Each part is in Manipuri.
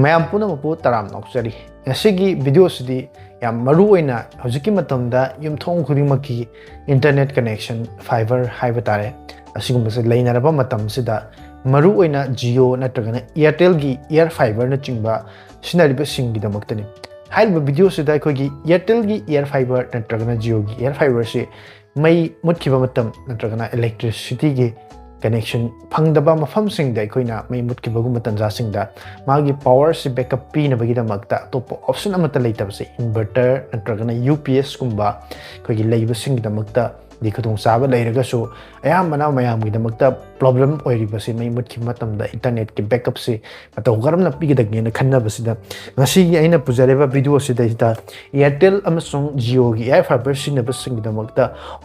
ꯃꯌꯥꯝ ꯄꯨꯝꯅꯃꯛꯄꯨ ꯇꯔꯥꯝ ꯅꯣꯛꯆꯔꯤ ꯉꯁꯤꯒꯤ ꯚꯤꯗꯤꯑꯣꯁꯤꯗꯤ ꯌꯥꯝ ꯃꯔꯨꯑꯣꯏꯅ ꯍꯧꯖꯤꯛꯀꯤ ꯃꯇꯝꯗ ꯌꯨꯝꯊꯣꯡ ꯈꯨꯗꯤꯡꯃꯛꯀꯤ ꯏꯟꯇꯔꯅꯦꯠ ꯀꯅꯦꯛꯁꯟ ꯐꯥꯏꯕꯔ ꯍꯥꯏꯕ ꯇꯥꯔꯦ ꯑꯁꯤꯒꯨꯝꯕꯁꯦ ꯂꯩꯅꯔꯕ ꯃꯇꯝꯁꯤꯗ ꯃꯔꯨꯑꯣꯏꯅ ꯖꯤꯑꯣ ꯅꯠꯇ꯭ꯔꯒꯅ ꯏꯌꯥꯔꯇꯦꯜꯒꯤ ꯏꯌꯔ ꯐꯥꯏꯕꯔꯅꯆꯤꯡꯕ ꯁꯤꯖꯤꯟꯅꯔꯤꯕꯁꯤꯡꯒꯤꯗꯃꯛꯇꯅꯤ ꯍꯥꯏꯔꯤꯕ ꯚꯤꯗꯤꯑꯣꯁꯤꯗ ꯑꯩꯈꯣꯏꯒꯤ ꯏꯌꯥꯔꯇꯦꯜꯒꯤ ꯏꯌꯔ ꯐꯥꯏꯕꯔ ꯅꯠꯇ꯭ꯔꯒꯅ ꯖꯤꯑꯣꯒꯤ ꯏꯌꯔ ꯐꯥꯏꯕꯔꯁꯤ ꯃꯩ ꯃꯨꯠꯈꯤꯕ ꯃꯇꯝ ꯅꯠꯇ꯭ꯔꯒꯅ ꯏꯂꯦꯛꯇ꯭ꯔꯤꯁꯤꯇꯤꯒꯤ ꯀꯅꯦꯛꯁꯟ ꯐꯪꯗꯕ ꯃꯐꯝꯁꯤꯡꯗ ꯑꯩꯈꯣꯏꯅ ꯃꯩ ꯃꯨꯠꯈꯤꯕꯒꯨꯝꯕ ꯇꯟꯖꯥꯁꯤꯡꯗ ꯃꯥꯒꯤ ꯄꯥꯋꯔꯁꯤ ꯕꯦꯀअप ꯄꯤꯅꯕꯒꯤꯗꯃꯛꯇ ꯑꯇꯣꯞꯄ ꯑꯣꯞꯁꯟ ꯑꯃꯠꯇ ꯂꯩꯇꯕꯁꯦ ꯏꯟꯚꯔꯇꯔ ꯅꯠꯇ꯭ꯔꯒꯅ UPS ꯒꯨꯝꯕ ꯑꯩꯈꯣꯏꯒꯤ ꯂꯩꯕꯁꯤꯡꯒꯤꯗꯃꯛꯇ ꯗꯤ ꯈꯨꯗꯣꯡꯆꯥꯕ ꯂꯩꯔꯒꯁꯨ ꯑꯌꯥꯝꯕꯅ ꯃꯌꯥꯝꯒꯤꯗꯃꯛꯇ ꯄ꯭ꯔꯣꯕ꯭ꯂꯦꯝ ꯑꯣꯏꯔꯤꯕꯁꯤ ꯃꯩ ꯃꯨꯠꯈꯤꯕ ꯃꯇꯝꯗ ꯏꯟꯇꯔꯅꯦꯠꯀꯤ ꯕꯦꯀअꯞꯁꯤ ꯃꯇꯧ ꯀꯔꯝꯅ ꯄꯤꯒꯗꯒꯦꯅ ꯈꯟꯅꯕꯁꯤꯗ ꯉꯁꯤꯒꯤ ꯑꯩꯅ ꯄꯨꯖꯔꯤꯕ ꯚꯤꯗꯤꯑꯣꯁꯤꯗꯩꯁꯤꯗ ꯏꯌꯥꯔꯇꯦꯜ ꯑꯃꯁꯨꯡ ꯖꯤꯑꯣꯒꯤ ꯏꯌꯔ ꯐꯥꯏꯕꯔ ꯁꯤꯖꯤꯟꯅꯕꯁꯤꯡꯒꯤꯗꯃꯛꯇ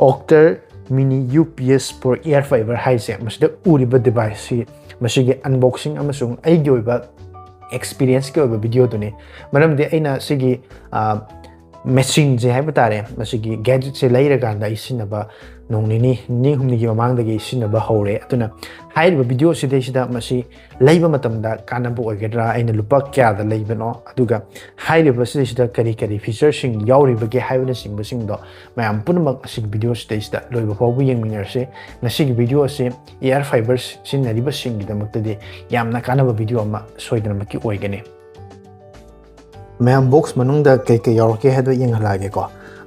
Oakter mini UPS for Air Fiber ꯍꯥꯏꯁꯦ ꯃꯁꯤꯗ ꯎꯔꯤꯕ ꯗꯤꯚꯥꯏꯁꯁꯤ ꯃꯁꯤꯒꯤ ꯑꯟꯕꯣꯛꯁꯤꯡ ꯑꯃꯁꯨꯡ ꯑꯩꯒꯤ ꯑꯣꯏꯕ ꯑꯦꯛꯁꯄꯤꯔꯤꯌꯦꯟꯁꯀꯤ ꯑꯣꯏꯕ ꯚꯤꯗꯤꯑꯣꯗꯨꯅꯤ ꯃꯔꯝꯗꯤ ꯑꯩꯅ ꯁꯤꯒꯤ ꯃꯦꯆꯤꯟꯁꯦ ꯍꯥꯏꯕ ꯇꯥꯔꯦ ꯃꯁꯤꯒꯤ ꯒꯦꯖꯦꯠꯁꯦ ꯂꯩꯔꯀꯥꯟꯗ ꯑꯩ ꯁꯤꯖꯤꯟꯅꯕ ꯅꯣꯡ ꯅꯤꯅꯤ ꯍꯨꯝꯅꯤꯒꯤ ꯃꯃꯥꯡꯗꯒꯤ ꯁꯤꯖꯤꯟꯅꯕ ꯍꯧꯔꯦ ꯑꯗꯨꯅ ꯍꯥꯏꯔꯤꯕ ꯚꯤꯗꯤꯑꯣꯁꯤꯗꯩꯁꯤꯗ ꯃꯁꯤ ꯂꯩꯕ ꯃꯇꯝꯗ ꯀꯥꯟꯅꯕ ꯑꯣꯏꯒꯗ꯭ꯔꯥ ꯑꯩꯅ ꯂꯨꯄꯥ ꯀꯌꯥꯗ ꯂꯩꯕꯅꯣ ꯑꯗꯨꯒ ꯍꯥꯏꯔꯤꯕꯁꯤꯗꯩꯁꯤꯗ ꯀꯔꯤ ꯀꯔꯤ ꯐꯤꯆꯔꯁꯤꯡ ꯌꯥꯎꯔꯤꯕꯒꯦ ꯍꯥꯏꯕꯅꯆꯤꯡꯕꯁꯤꯡꯗꯣ ꯃꯌꯥꯝ ꯄꯨꯝꯅꯃꯛ ꯑꯁꯤꯒꯤ ꯚꯤꯗꯤꯑꯣꯁꯤꯗꯩꯁꯤꯗ ꯂꯣꯏꯕ ꯐꯥꯎꯕ ꯌꯦꯡꯃꯤꯟꯅꯔꯁꯤ ꯉꯁꯤꯒꯤ ꯚꯤꯗꯤꯑꯣ ꯑꯁꯤ ꯏꯌꯔ ꯐꯥꯏꯕꯔ ꯁꯤꯖꯤꯟꯅꯔꯤꯕꯁꯤꯡꯒꯤꯗꯃꯛꯇꯗꯤ ꯌꯥꯝꯅ ꯀꯥꯟꯅꯕ ꯚꯤꯗꯤꯑꯣ ꯑꯃ ꯁꯣꯏꯗꯅꯃꯛꯀꯤ ꯑꯣꯏꯒꯅꯤ ꯃꯌꯥꯝ ꯕꯣꯛꯁ ꯃꯅꯨꯡꯗ ꯀꯩ ꯌꯥꯎꯔꯛꯀꯦ ꯍꯥꯏꯕꯗꯣ ꯌꯦꯡꯍꯜꯂꯛꯑꯒꯦꯀꯣ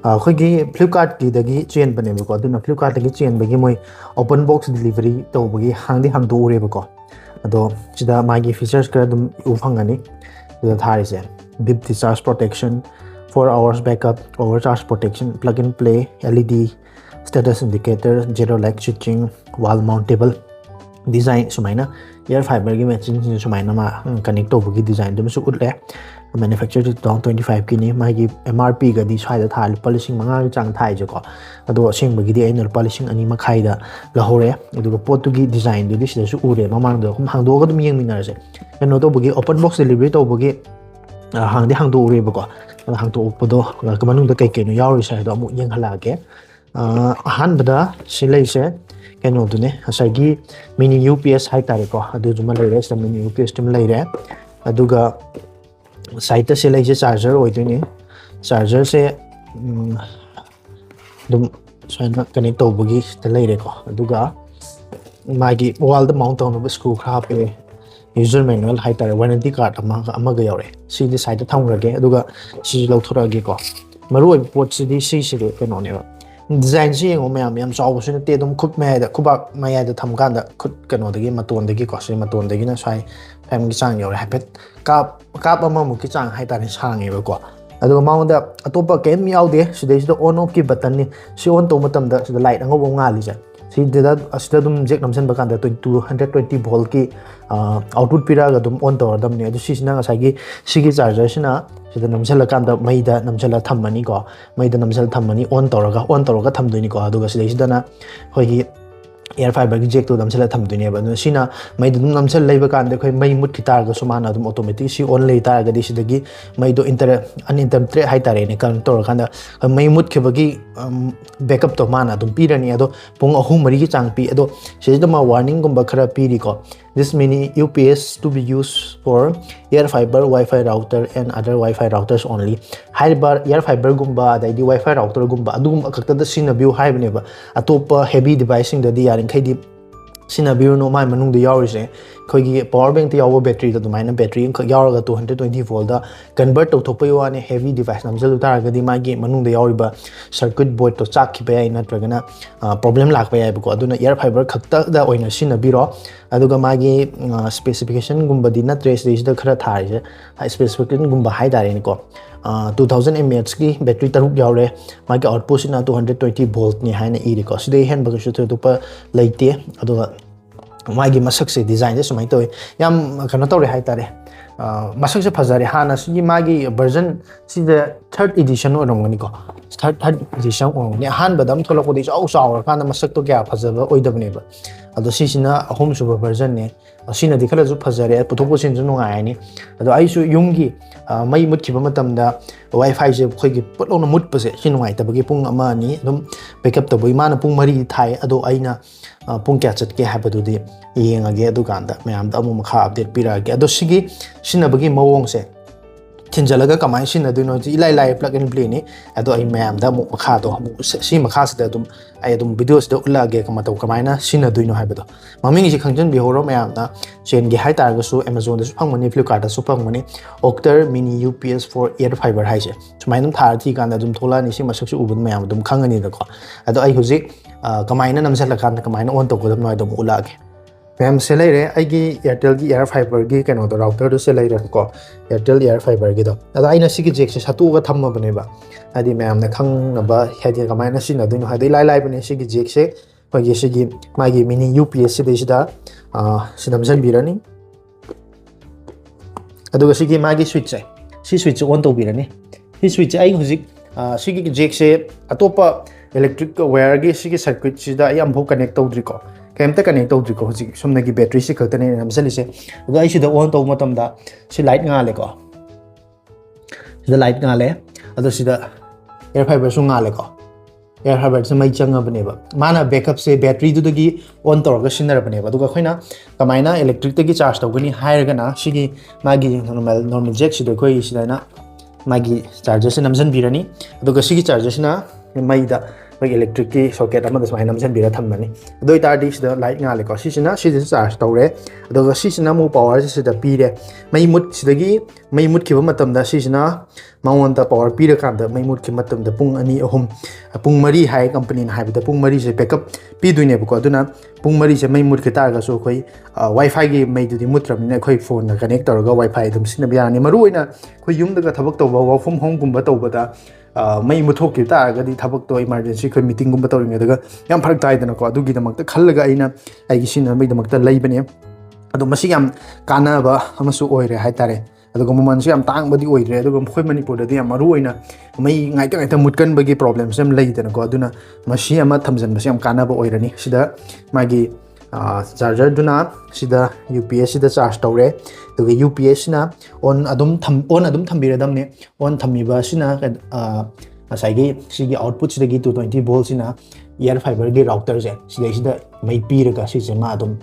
ꯑꯩꯈꯣꯏꯒꯤ ꯐ꯭ꯂꯤꯞꯀꯥꯔꯠꯀꯤꯗꯒꯤ ꯆꯦꯟꯕꯅꯦꯕꯀꯣ ꯑꯗꯨꯅ ꯐ꯭ꯂꯤꯞꯀꯥꯔꯠꯇꯒꯤ ꯆꯦꯟꯕꯒꯤ ꯃꯣꯏ ꯑꯣꯄꯟ ꯕꯣꯛꯁ ꯗꯤꯂꯤꯚꯔꯤ ꯇꯧꯕꯒꯤ ꯍꯥꯡꯗꯣꯛꯎꯔꯦꯕꯀꯣ ꯑꯗꯣ ꯁꯤꯗ ꯃꯥꯒꯤ ꯐꯤꯆꯔꯁ ꯈꯔ ꯑꯗꯨꯝ ꯎ ꯐꯪꯒꯅꯤ ꯁꯤꯗ ꯊꯥꯔꯤꯁꯦ deep discharge protection 4 hours backup overcharge protection plug and play LED status indicator zero lag switching wall mountable design sumaina ear fiber gi machine sumaina ma connect tawbagi design dum su utle manufactured 2025 ki ni magi MRP ga di sai da tha lupa lising manga chang thai je ko ado asing bagi di ai lupa lising ani makhai da la hore aduga pot gi design du di sida su ure mamang do hum hangdo ga dum yeng minar se no to bagi open box delivery tawbagi hangdo ure ba ko hangdoꯛꯄꯗꯣ ꯃꯅꯨꯡꯗ ꯀꯩꯀꯩꯅꯣ ꯌꯥꯎꯔꯤꯁꯦ ꯍꯥꯏꯗꯣ ꯑꯃꯨꯛ ꯌꯦꯡꯍꯜꯂꯛꯑꯒꯦ ꯑꯍꯥꯟꯕꯗ ꯁꯤ ꯂꯩꯁꯦ ꯀꯩꯅꯣꯗꯨꯅꯦ ꯉꯁꯥꯏꯒꯤ ꯃꯤꯅꯤ UPS ꯍꯥꯏꯇꯥꯔꯦꯀꯣ ꯑꯗꯨꯗꯨꯃ ꯂꯩꯔꯦ ꯁꯤꯗ ꯃꯤꯅꯤ UPS ꯇꯨꯃ ꯂꯩꯔꯦ ꯑꯗꯨꯒ ꯁꯥꯏꯠꯇ ꯁꯤ ꯂꯩꯁꯦ ꯆꯥꯔꯖꯔ ꯑꯣꯏꯗꯣꯏꯅꯤ ꯆꯥꯔꯖꯔꯁꯦ ꯑꯗꯨꯝ ꯁꯨꯃꯥꯏꯅ ꯀꯅꯦꯛ ꯇꯧꯕꯒꯤ ꯁꯤꯗ ꯂꯩꯔꯦꯀꯣ ꯑꯗꯨꯒ ꯃꯥꯒꯤ ꯋꯥꯜꯗ ꯃꯥꯎꯟꯠ ꯇꯧꯅꯕ ꯁꯀ꯭ꯔꯨ ꯈꯔ ꯍꯥꯞꯄꯦ यूजर मैनुअल है वारंटी कार्ड यौरे साइड थम्रगे सी लौथरगे को मरुई पोटी कौन डिजाइन से येंगो मैम चावसु नते खुद मयाद खुबाक मयाद थमकान खुद कौनदी मतोंदगी मतोंदगी स्वाई फैमिली चांग यौरे हाइफेट काप की चांग है सांगेबको माउंड अतोप कम यादे ऑन ऑफ की बटन सी ऑन तब लाइट अंगोब गालीजे जेक नमसन बकान 220 volt की आउटपुट पीराग ऑन तौरदमने सिगी चार्जर सिदा नमसलकान मईदा नमसल थम्मनी को मईदा नमसल थम्मनी ऑन तौरगा थमदोइनिको अदुगा सिदैसिदना होगी एयर फाइबर की जेक तो नमसल थमदोइनेबा सिना मईदा नमसल लेबा कान खै मई मुट खितारगा सुमाना ऑटोमेटिक सी ऑन ले तारगदी सिदगी मईदो अनइंटरप्टेड हाई तारेने कन तौरकान मई मुट खबगी बैकअप तो माना पीरनी अदो पुंग अहूम मरी की चांग पी अदो सिदमा वार्निंग गुंबा खरा पीरिको This mini UPS to be used for Airfibre Wi-Fi router and other Wi-Fi routers only. Haiba Airfibre gumba adai Wi-Fi router gumba adum akakta sinabiu haibneba atopa heavy device da di yarin khaidi sinabiu no mai manung da yawrise khoigi power bank ta yawo battery da dumaina battery khak yawraga 220 volt da convert to thopai wane heavy device namjal utaraga di magi manung da yawriba circuit board to chak khiba ai natragana problem lakpa ai bako aduna Airfibre khakta da oina sinabiro aduga magi specification gumba di na trace days da khara thari specification gumba hai dare ni ko 2000 mAh की बैटरी तरुक यावरे मागे आउटपुट सिना 220 volt नि हाइना इरि को सिदे हेन बगसु तो प लेते अदुगा मागे मसक से डिजाइन से समाइ तोय याम कनो तोरे हाइ तारे मसक से फजारे हाना सि मागे वर्जन सिदे 3rd एडिशन ओरंगनी को 3rd एडिशन ओरंगनी हान बदम थोलको दि चाउ चाउ कान मसक तो क्या फजब ओइदबनेबा ꯑꯗꯣ ꯁꯤꯁꯤꯅ ꯑꯍꯨꯝꯁꯨꯕ ꯚꯔꯖꯟꯅꯦ ꯑꯁꯤꯅꯗꯤ ꯈꯔꯁꯨ ꯐꯖꯔꯦ ꯄꯨꯊꯣꯛ ꯄꯨꯁꯤꯟꯁꯨ ꯅꯨꯡꯉꯥꯏꯔꯅꯤ ꯑꯗꯣ ꯑꯩꯁꯨ ꯌꯨꯝꯒꯤ ꯃꯩ ꯃꯨꯠꯈꯤꯕ ꯃꯇꯝꯗ ꯋꯥꯏꯐꯥꯏꯁꯦ ꯑꯩꯈꯣꯏꯒꯤ ꯄꯨꯠ ꯂꯥꯎꯅ ꯃꯨꯠꯄꯁꯦ ꯁꯤ ꯅꯨꯡꯉꯥꯏꯇꯕꯒꯤ ꯄꯨꯡ ꯑꯃ ꯑꯅꯤ ꯑꯗꯨꯝ ꯕꯦꯀअꯞ ꯇꯧꯕꯒꯤ ꯃꯥꯅ ꯄꯨꯡ 4 ꯊꯥꯏ ꯑꯗꯣ ꯑꯩꯅ ꯄꯨꯡ ꯀꯌꯥ ꯆꯠꯀꯦ ꯍꯥꯏꯕꯗꯨꯗꯤ ꯌꯦꯡꯉꯒꯦ ꯑꯗꯨꯀꯥꯟꯗ ꯃꯌꯥꯝꯗ ꯑꯃꯨꯛ ꯃꯈꯥ ꯑꯞꯗꯦꯠ ꯄꯤꯔꯛꯑꯒꯦ ꯑꯗꯣ ꯁꯤꯒꯤ ꯁꯤꯟꯅꯕꯒꯤ ꯃꯑꯣꯡꯁꯦ ꯊꯤꯟꯖꯜꯂꯒ ꯀꯃꯥꯏꯅ ꯁꯤꯟꯅꯗꯣꯏꯅꯣ ꯏꯂꯥꯏ ꯂꯥꯏ ꯄ꯭ꯂꯛ ꯑꯦꯟ ꯄ꯭ꯂꯦꯅꯤ ꯑꯗꯣ ꯑꯩ ꯃꯌꯥꯝꯗ ꯑꯃꯨꯛ ꯃꯈꯥꯗꯣ ꯑꯃꯨꯛ ꯁꯤ ꯃꯈꯥꯁꯤꯗ ꯑꯗꯨꯝ ꯑꯩ ꯑꯗꯨꯝ ꯚꯤꯗꯤꯑꯣꯁꯤꯗ ꯎꯠꯂꯛꯑꯒꯦ ꯃꯇꯧ ꯀꯃꯥꯏꯅ ꯁꯤꯟꯅꯗꯣꯏꯅꯣ ꯍꯥꯏꯕꯗꯣ ꯃꯃꯤꯡꯁꯤ ꯈꯪꯖꯟꯕꯤꯍꯧꯔꯣ ꯃꯌꯥꯝꯅ ꯆꯦꯟꯒꯦ ꯍꯥꯏꯇꯥꯔꯒꯁꯨ ꯑꯦꯃꯥꯖꯣꯟꯗꯁꯨ ꯐꯪꯕꯅꯤ ꯐ꯭ꯂꯤꯞꯀꯥꯔꯠꯇꯁꯨ ꯐꯪꯕꯅꯤ ꯑꯣꯛꯇꯔ ꯃꯤꯅꯤ UPS for Airfibre ꯍꯥꯏꯁꯦ ꯁꯨꯃꯥꯏꯅ ꯑꯗꯨꯝ ꯊꯥꯔ ꯊꯤꯀꯥꯟꯗ ꯑꯗꯨꯝ ꯊꯣꯛꯂꯛꯑꯅꯤ ꯁꯤ ꯃꯁꯛꯁꯨ ꯎꯕꯗ ꯃꯌꯥꯝ ꯑꯗꯨꯝ ꯈꯪꯉꯅꯤꯗꯀꯣ ꯑꯗꯣ ꯑꯩ ꯍꯧꯖꯤꯛ ꯀꯃꯥꯏꯅ ꯅꯝꯁꯤꯜꯂꯀꯥꯟꯗ ꯀꯃꯥꯏꯅ ꯑꯣꯟ ꯇꯧꯒꯗꯕꯅꯣ ꯍꯥꯏꯗꯣ ꯑꯃꯨꯛ ꯎꯠꯂꯛꯑꯒꯦ ꯃꯌꯥꯝ ꯁꯦ ꯂꯩꯔꯦ ꯑꯩꯒꯤ ꯑꯦꯌꯔꯇꯦꯜꯒꯤ ꯏꯌꯔꯐꯥꯏꯕꯔꯒꯤ ꯀꯩꯅꯣꯗꯣ ꯔꯥꯎꯇꯔꯗꯣ ꯁꯦ ꯂꯩꯔꯦꯕꯀꯣ ꯑꯦꯌꯔꯇꯦꯜ ꯏꯌꯔꯐꯥꯏꯕꯔꯒꯤꯗꯣ ꯑꯗꯣ ꯑꯩꯅ ꯁꯤꯒꯤ ꯖꯦꯛꯁꯦ ꯁꯠꯇꯣꯛꯑꯒ ꯊꯝꯃꯕꯅꯦꯕ ꯍꯥꯏꯗꯤ ꯃꯌꯥꯝꯅ ꯈꯪꯅꯕ ꯍꯥꯏꯗꯤ ꯀꯃꯥꯏꯅ ꯁꯤꯖꯤꯟꯅꯗꯣꯏꯅꯣ ꯍꯥꯏꯗꯤ ꯏꯂꯥꯏ ꯂꯥꯏꯕꯅꯦ ꯁꯤꯒꯤ ꯖꯦꯛꯁꯦ ꯑꯩꯈꯣꯏꯒꯤ ꯁꯤꯒꯤ ꯃꯥꯒꯤ ꯃꯤꯅꯤ UPS ꯁꯤꯗꯩꯁꯤꯗ ꯁꯤ ꯅꯝꯁꯤꯟꯕꯤꯔꯅꯤ ꯑꯗꯨꯒ ꯁꯤꯒꯤ ꯃꯥꯒꯤ ꯁ꯭ꯋꯤꯠꯆꯁꯦ ꯁꯤ ꯁ꯭ꯋꯤꯠꯆꯁꯦ ꯑꯣꯟ ꯇꯧꯕꯤꯔꯅꯤ ꯁꯤ ꯁ꯭ꯋꯤꯠꯆꯁꯦ ꯑꯩ ꯍꯧꯖꯤꯛ ꯁꯤꯒꯤ ꯖꯦꯛꯁꯦ ꯑꯇꯣꯞꯄ ꯏꯂꯦꯛꯇ꯭ꯔꯤꯛ ꯋꯥꯌꯔꯒꯤ ꯁꯤꯒꯤ ꯁꯔꯀ꯭ꯌꯨꯠꯁꯤꯗ ꯑꯩ ꯑꯃꯐꯥꯎ ꯀꯅꯦꯛ ꯇꯧꯗ꯭ꯔꯤꯀꯣ ꯀꯩꯝꯇ ꯀꯅꯦꯛ ꯇꯧꯗ꯭ꯔꯤꯀꯣ ꯍꯧꯖꯤꯛ ꯁꯨꯝꯅꯒꯤ ꯕꯦꯇ꯭ꯔꯤꯁꯤ ꯈꯛꯇꯅꯦ ꯅꯝꯁꯤꯜꯂꯤꯁꯦ ꯑꯗꯣ ꯑꯩ ꯁꯤꯗ ꯑꯣꯟ ꯇꯧꯕ ꯃꯇꯝꯗ ꯁꯤ light ꯉꯥꯜꯂꯦꯀꯣ sida light ngale ado sida airfibre su ngale ko airfibre se mai changabane ba mana backup se battery du dagi on tawraga sinarabane ba duga khoina kamaina electric tagi charge tawgani hairaga na sigi magi normal jack sida khoi sida na magi charger se namjan birani aduga sigi charger sina mai da electric ki socket amada smaina namjan bira thammani adoi tardi sida light ngale ko sisina sida charge tawre aduga sisina mu power sida pire mai mut sidagi mai mut kiba matamda sisina maunta power pire kanda mai mut ki matamda pung ani ahum pung mari hai company na haibda pung mari se backup pi duine ko aduna pung mari se mai mut ki targa so khoi wifi gi mai du di mutramina khoi phone na connect tawraga wifi dum sina biani maru oina khoi yum daga thabak tawba work from home gumba tawbada mai muthok ki targadi thabak to emergency khoi meeting gumba tawringa daga yam pharak taidana ko adugi damakta khallaga aina ai sina mai damakta leibane adu masi yam kanaba amasu oire haitare aduga mamansu yam tangbadi oire aduga khoi manipur da yam maru oina mai ngaita mutkan bagi problems yam leidana ko aduna masi ama thamjan masi yam kanaba oirani sida magi charger duna sida UPS sida charge tawre aduga UPS na on adum thambiradamne on thamiba sina asagi sigi output sidagi 220 volt sina Airfibre gi router je sida mai piraga sise ma adum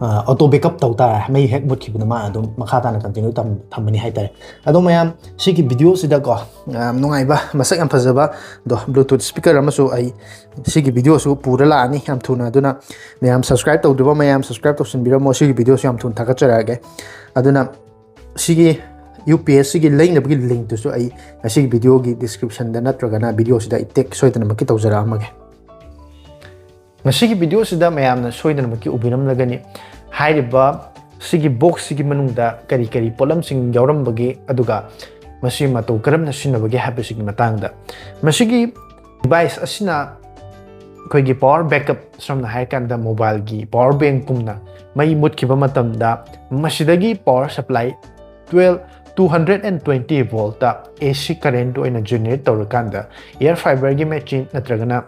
auto backup tawta mai hack mut khibna ma adum makha ta na continue thamani haitare adum mayam sigi video sida ko nungai ba masak am phajaba do bluetooth speaker amasu ai sigi video su pura la ani am thuna aduna mayam subscribe tawduba mayam subscribe tawsin biramo sigi video su am thun thakacharage aduna sigi UPS sigi link nabgi link tu su ai sigi video gi description da natraga na video sida itek soidana maki tawjara amage masigi video sida mayam na soidana maki ubiram lagani hairiba sigi box sigi manungda kari polam sing yauram bagi aduga masi mato karam na sinabagi happy sigi matangda masigi device asina koigi power backup samna haikanda mobile gi power bank kumna mai mutkiba matamda masidagi power supply 220 volt AC current oina generate tawrakanda Airfibre gi machine natragana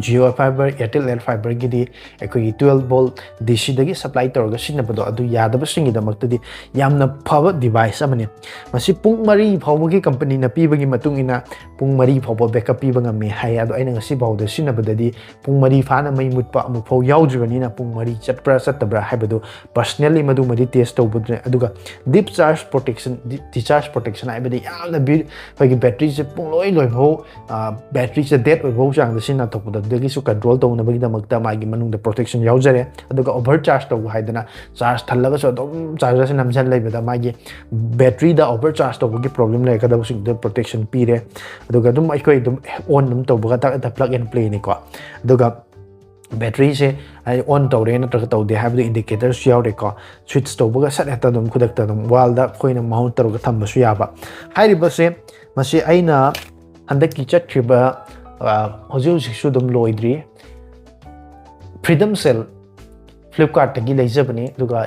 Jio Fiber Airtel Airfibre gi di ekoi 12 volt DC dagi supply tawraga sinabado adu yadaba singi damakta di yamna phaba device amane masi pung mari phawgi company na pibagi matungina pung mari phawba backup pibanga me hai adu aina ngasi bawda sinabadadi pung mari fana mai mutpa amu phaw yaujibani na pung mari chatpra satabra haibadu personally madu mari test tawbudre aduga deep charge protection discharge protection haibadi yamna bi phagi battery se pung loi phaw battery se dead oi phaw chang da sina tawbada dagi su control tawna bagi damakta magi manung da protection yaujare aduga overcharge taw haidana charge thallaga so dom charger se namjan leibada magi battery da overcharge tawgi problem le kada su da protection pire aduga dum ai koi dum on dum tawbaga ta plug and play ni ko aduga battery se ai on tawre na tra tawde habdu indicators yaure ko switch tawbaga sat heta dum khudakta dum wall da khoina mount tawga thamba su yaba hairiba se masi aina handaki chatriba hoji su dum loidri freedom cell Flipkart tagi leijabani duga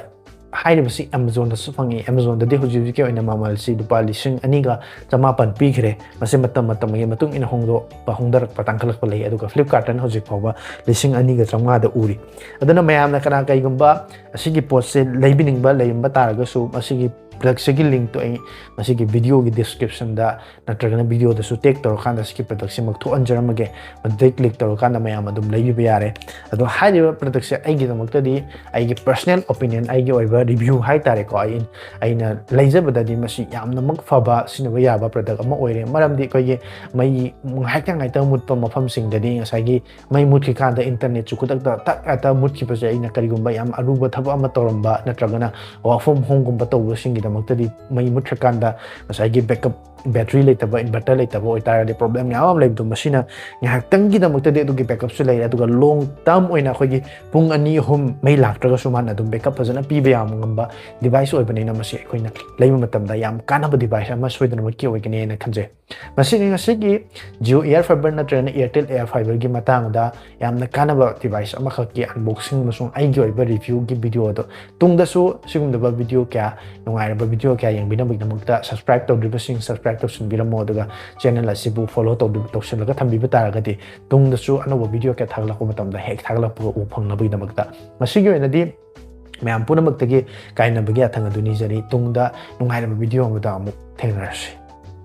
ꯍꯥꯏꯔꯤꯕꯁꯤ ꯑꯦꯃꯥꯖꯣꯟꯗꯁꯨ ꯐꯪꯉꯤ ꯑꯦꯃꯥꯖꯣꯟꯗꯗꯤ ꯍꯧꯖꯤꯛꯀꯤ ꯑꯣꯏꯅ ꯃꯃꯜꯁꯤ ꯂꯨꯄꯥ 2,200 ꯄꯤꯈ꯭ꯔꯦ ꯃꯁꯤ ꯃꯇꯝꯒꯤ ꯃꯇꯨꯡ ꯏꯟꯅ ꯍꯣꯡꯗꯔꯛꯄ ꯇꯥꯡꯈꯠꯂꯛꯄ ꯂꯩ ꯑꯗꯨꯒ ꯐ꯭ꯂꯤꯞꯀꯥꯔꯠꯇꯅ ꯍꯧꯖꯤꯛ ꯐꯥꯎꯕ 2,250ꯗ ꯎꯔꯤ ꯑꯗꯨꯅ ꯃꯌꯥꯝꯅ ꯀꯩꯒꯨꯝꯕ ꯑꯁꯤꯒꯤ ꯄꯣꯠꯁꯦ ꯂꯩꯕꯤꯅꯤꯡꯕ ꯂꯩꯔꯝꯕ ꯇꯥꯔꯒꯁꯨ ꯃꯁꯤꯒꯤ ꯄ꯭ꯔꯗꯛꯁꯤꯒꯤ ꯂꯤꯡꯛꯇꯣ ꯑꯩ ꯃꯁꯤꯒꯤ ꯚꯤꯗꯤꯑꯣꯒꯤ ꯗꯤꯁꯀ꯭ꯔꯤꯞꯁꯟꯗ ꯅꯠꯇ꯭ꯔꯒꯅ ꯚꯤꯗꯤꯑꯣꯗꯁꯨ ꯇꯦꯛ ꯇꯧꯔꯀꯥꯟꯗ ꯁꯤꯒꯤ ꯄ꯭ꯔꯗꯛꯁꯤꯃꯛ ꯊꯣꯛꯍꯟꯖꯔꯝꯃꯒꯦ ꯃꯗꯨꯗꯩ ꯀ꯭ꯂꯤꯛ ꯇꯧꯔꯀꯥꯟꯗ ꯃꯌꯥꯝ ꯑꯗꯨꯝ ꯂꯩꯕꯤꯕ ꯌꯥꯔꯦ ꯑꯗꯣ ꯍꯥꯏꯔꯤꯕ ꯄ꯭ꯔꯗꯛꯁꯦ ꯑꯩꯒꯤꯗꯃꯛꯇꯗꯤ ꯑꯩꯒꯤ ꯄꯔꯁꯣꯅꯦꯜ ꯑꯣꯄꯤꯅꯤꯌꯟ ꯑꯩꯒꯤ ꯑꯣꯏꯕ ꯔꯤꯚ꯭ꯌꯨ ꯍꯥꯏꯇꯥꯔꯦꯀꯣ ꯑꯩꯅ ꯂꯩꯖꯕꯗꯗꯤ ꯃꯁꯤ ꯌꯥꯝꯅꯃꯛ ꯐꯕ ꯁꯤꯖꯤꯟꯅꯕ ꯌꯥꯕ ꯄ꯭ꯔꯗꯛ ꯑꯃ ꯑꯣꯏꯔꯦ ꯃꯔꯝꯗꯤ ꯑꯩꯈꯣꯏꯒꯤ ꯃꯩ ꯉꯥꯏꯍꯥꯛꯇꯪ ꯃꯨꯠꯄ ꯃꯐꯝꯁꯤꯡꯗꯗꯤ ꯉꯁꯥꯏꯒꯤ ꯃꯩ ꯃꯨꯠꯈꯤꯀꯥꯟꯗ ꯏꯟꯇꯔꯅꯦꯠꯁꯨ ꯈꯨꯗꯛꯇ ꯇꯛ ꯃꯨꯠꯈꯤꯕꯁꯦ ꯑꯩꯅ ꯀꯔꯤꯒꯨꯝꯕ ꯌꯥꯝ ꯑꯔꯨꯕ ꯊꯕꯛ ꯑꯃ ꯇꯧꯔꯝꯕ ꯅꯠꯇ꯭ꯔꯒꯅ ꯋꯥꯔꯛ ꯐ꯭ꯔꯣꯝ ꯍꯣꯝꯒꯨꯝꯕ ꯇꯧꯕꯁꯤꯡꯒꯤꯗꯃꯛꯇꯗꯤ ꯃꯩ ꯃꯨꯠꯈ꯭ꯔꯀꯥꯟꯗ ꯉꯁꯥꯏꯒꯤ ꯕꯦꯀꯞ ꯕꯦꯇ꯭ꯔꯤ ꯂꯩꯇꯕ ꯏꯟꯚꯔꯇꯔ ꯂꯩꯇꯕ ꯑꯣꯏꯇꯥꯔꯒꯗꯤ ꯄ꯭ꯔꯣꯕ꯭ꯂꯦꯝ ꯃꯌꯥꯝ ꯑꯃ ꯂꯩꯕꯗꯣ ꯃꯁꯤꯅ ꯉꯥꯏꯍꯥꯛꯇꯪꯒꯤꯗꯃꯛꯇꯗꯤ ꯑꯗꯨꯒꯤ ꯕꯦꯀꯞꯁꯨ ꯂꯩꯔꯦ ꯑꯗꯨꯒ ꯂꯣꯡ ꯇꯔꯝ ꯑꯣꯏꯅ ꯑꯩꯈꯣꯏꯒꯤ ꯄꯨꯡ 2-3 ꯃꯩ ꯂꯥꯛꯇ꯭ꯔꯒꯁꯨ ꯃꯥꯅ ꯑꯗꯨꯝ ꯕꯦꯀꯞ ꯐꯖꯅ ꯄꯤꯕ ꯉꯝꯕ ꯗꯤꯚꯥꯏꯁ ꯑꯣꯏꯕꯅꯤꯅ ꯃꯁꯤ ꯑꯩꯈꯣꯏꯅ ꯂꯩꯕ ꯃꯇꯝꯗ ꯌꯥꯝ ꯀꯥꯟꯅꯕ ꯗꯤꯚꯥꯏꯁ ꯑꯃ ꯁꯣꯏꯗꯅꯃꯛꯀꯤ ꯑꯣꯏꯒꯅꯤꯅ ꯈꯟꯖꯩ ꯃꯁꯤꯅꯤ ꯉꯁꯤꯒꯤ ꯖꯤꯑꯣ ꯑꯦꯌꯔꯐꯥꯏꯕꯔ ꯅꯠꯇ꯭ꯔꯒꯅ ꯑꯦꯌꯔꯇꯦꯜ ꯑꯦꯌꯔꯐꯥꯏꯕꯔꯒꯤ ꯃꯇꯥꯡꯗ ꯌꯥꯝꯅ ꯀꯥꯟꯅꯕ ꯗꯤꯚꯥꯏꯁ ꯑꯃꯈꯛꯀꯤ ꯑꯟꯕꯣꯛꯁꯤꯡ ꯑꯃꯁꯨꯡ ꯑꯩꯒꯤ ꯑꯣꯏꯕ ꯔꯤꯚ꯭ꯌꯨꯒꯤ ꯚꯤꯗꯤꯑꯣꯗꯣ ꯇꯨꯡꯗꯁꯨ ꯁꯤꯒꯨꯝꯂꯕ ꯚꯤꯗꯤꯑꯣ ꯀꯌꯥ ꯅꯨꯡꯉꯥꯏꯔꯕ ꯚꯤꯗꯤꯑꯣ ꯀꯌꯥ ꯌꯦꯡꯕꯤꯅꯕꯒꯤꯗꯃꯛꯇ ꯁꯕꯁꯀ꯭ꯔꯥꯏꯕ ꯇꯧꯗ꯭ꯔꯤꯕꯁꯤꯡ ꯁꯕꯁꯀ꯭ꯔꯥꯏꯕ ꯇꯧꯁꯤꯟꯕꯤꯔꯝꯃꯣ ꯑꯗꯨꯒ ꯆꯦꯅꯦꯜ ꯑꯁꯤꯕꯨ ꯐꯣꯂꯣ ꯇꯧꯁꯤꯜꯂꯒ ꯊꯝꯕꯤꯕ ꯇꯥꯔꯒꯗꯤ ꯇꯨꯡꯗꯁꯨ ꯑꯅꯧꯕ ꯚꯤꯗꯤꯑꯣ ꯀꯌꯥ ꯊꯥꯒꯠꯂꯛꯄ ꯃꯇꯝꯗ ꯍꯦꯛ ꯊꯥꯒꯠꯂꯛꯄꯒ ꯎꯕ ꯐꯪꯅꯕꯒꯤꯗꯃꯛꯇ ꯃꯁꯤꯒꯤ ꯑꯣꯏꯅꯗꯤ ꯃꯌꯥꯝ ꯄꯨꯝꯅꯃꯛꯇꯒꯤ ꯀꯥꯏꯅꯕꯒꯤ ꯌꯥꯊꯪ ꯑꯗꯨ ꯅꯤꯖꯔꯤ ꯇꯨꯡꯗ ꯅꯨꯡꯉꯥꯏꯔꯕ ꯚꯤꯗꯤꯑꯣ ꯑꯃꯗ ꯑꯃꯨꯛ ꯊꯦꯡꯅꯔꯁꯤ